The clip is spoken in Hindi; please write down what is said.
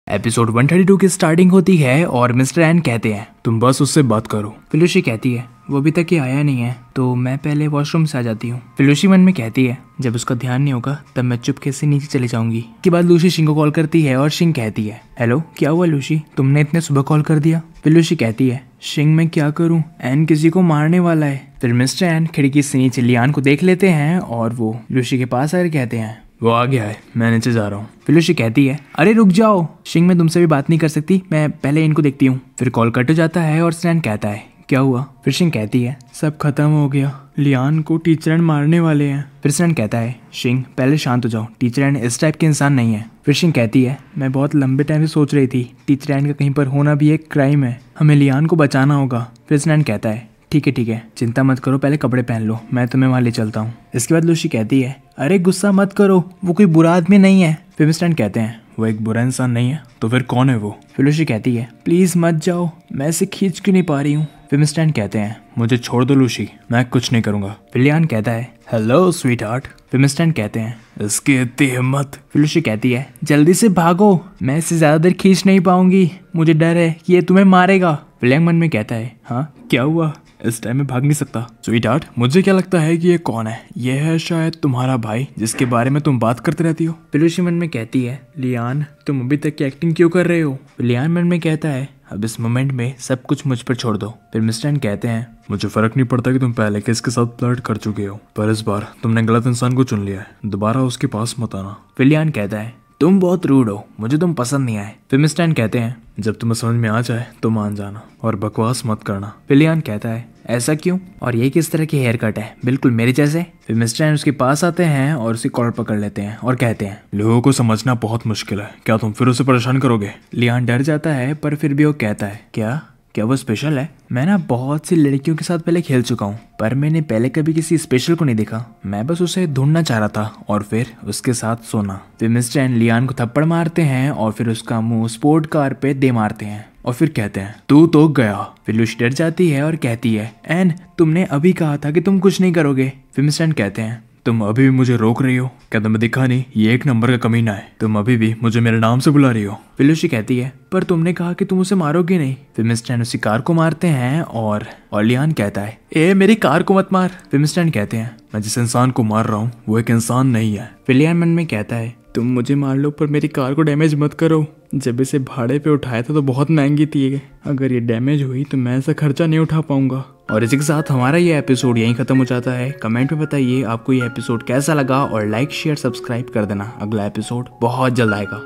एपिसोड 132 की स्टार्टिंग होती है और मिस्टर एन कहते हैं तुम बस उससे बात करो। फिलुशी कहती है वो अभी तक ये आया नहीं है तो मैं पहले वॉशरूम से आ जाती हूँ। फिलुशी मन में कहती है जब उसका ध्यान नहीं होगा तब मैं चुपके से नीचे चले जाऊंगी। के बाद लूसी शिंग को कॉल करती है और शिंग कहती है हेलो क्या हुआ लूसी, तुमने इतने सुबह कॉल कर दिया। फिलुशी कहती है शिंग मैं क्या करूं, एन किसी को मारने वाला है। फिर मिस्टर एन खिड़की से नीचे लियान को देख लेते हैं और वो लूसी के पास आकर कहते हैं वो आ गया है, मैं नीचे जा रहा हूँ। फिलुशी कहती है अरे रुक जाओ शिंग, मैं तुमसे भी बात नहीं कर सकती, मैं पहले इनको देखती हूँ। फिर कॉल कट हो जाता है और स्टैन कहता है क्या हुआ। फिर शिंग कहती है सब खत्म हो गया, लियान को टीचर एन मारने वाले हैं। फिर स्टैन कहता है शिंग पहले शांत हो जाओ, टीचर एन इस टाइप के इंसान नहीं है। फिर शिंग कहती है मैं बहुत लंबे टाइम से सोच रही थी टीचर एन का कहीं पर होना भी एक क्राइम है, हमें लियान को बचाना होगा। फिर स्टैन कहता है ठीक है चिंता मत करो, पहले कपड़े पहन लो, मैं तुम्हें वहां ले चलता हूँ। इसके बाद लूसी कहती है अरे गुस्सा मत करो, वो कोई बुरा आदमी नहीं है। फिर मिस्टर कहते हैं वो एक बुरा इंसान नहीं है तो फिर कौन है वो। फिर लूसी कहती है प्लीज मत जाओ, मैं इसे खींच क्यों नहीं पा रही हूँ। फिर मिस्टर कहते हैं मुझे छोड़ दो लूसी, मैं कुछ नहीं करूंगा। फिर लियान कहता है हेलो स्वीट हार्ट। फिर मिस्टर कहते हैं इसकी इतनी हिम्मत। फिर लूसी कहती है जल्दी से भागो, मैं इससे ज्यादा देर खींच नहीं पाऊंगी, मुझे डर है कि ये तुम्हें मारेगा। लियान मन में कहता है हाँ क्या हुआ, इस टाइम में भाग नहीं सकता। स्वीट हार्ट मुझे क्या लगता है कि ये कौन है, ये है शायद तुम्हारा भाई जिसके बारे में तुम बात करते रहती हो। फिलुशी मन में कहती है लियान तुम अभी तक की एक्टिंग क्यों कर रहे हो। लियान मन में कहता है अब इस मोमेंट में सब कुछ मुझ पर छोड़ दो। फिर मिस्टर कहते हैं मुझे फर्क नहीं पड़ता कि तुम पहले किसके साथ फ्लर्ट कर चुके हो, पर इस बार तुमने गलत इंसान को चुन लिया है, दोबारा उसके पास मत आना। फिर लियान कहता है तुम बहुत रूड हो, मुझे तुम पसंद नहीं आए। फिर मिस्टर कहते हैं जब तुम्हें समझ में आ जाए तो मान जाना और बकवास मत करना। फिर लियान कहता है ऐसा क्यों, और ये किस तरह की हेयर कट है, बिल्कुल मेरे जैसे। फिर मिस्टर उसके पास आते हैं और उसे कॉलर पकड़ लेते हैं और कहते हैं लोगों को समझना बहुत मुश्किल है, क्या तुम फिर उसे परेशान करोगे। लियान डर जाता है पर फिर भी वो कहता है क्या वो स्पेशल है। मैं ना बहुत सी लड़कियों के साथ पहले खेल चुका हूँ पर मैंने पहले कभी किसी स्पेशल को नहीं देखा, मैं बस उसे ढूंढना चाह रहा था और फिर उसके साथ सोना। फिर मिस्टर एन लियान को थप्पड़ मारते हैं और फिर उसका मुंह स्पोर्ट कार पे दे मारते हैं और फिर कहते हैं तू तो गया। फिर लूसी डर जाती है और कहती है एन तुमने अभी कहा था कि तुम कुछ नहीं करोगे। फिर मिस्टर एन कहते हैं तुम अभी भी मुझे रोक रही हो, क्या तुम्हें दिखा नहीं ये एक नंबर का कमीना है, तुम अभी भी मुझे मेरे नाम से बुला रही हो। फिर लूसी कहती है पर तुमने कहा कि तुम उसे मारोगे नहीं। फिर मिस्टर उसी कार को मारते हैं और लियान कहता है ए मेरी कार को मत मार। फिर मिस्टर कहते हैं मैं जिस इंसान को मार रहा हूँ वो एक इंसान नहीं है। फिर लियान मन में कहता है तुम मुझे मार लो पर मेरी कार को डैमेज मत करो, जब इसे भाड़े पे उठाया था तो बहुत महंगी थी, अगर ये डैमेज हुई तो मैं ऐसा खर्चा नहीं उठा पाऊंगा। और इसी के साथ हमारा ये एपिसोड यहीं खत्म हो जाता है। कमेंट में बताइए आपको ये एपिसोड कैसा लगा और लाइक शेयर सब्सक्राइब कर देना, अगला एपिसोड बहुत जल्द आएगा।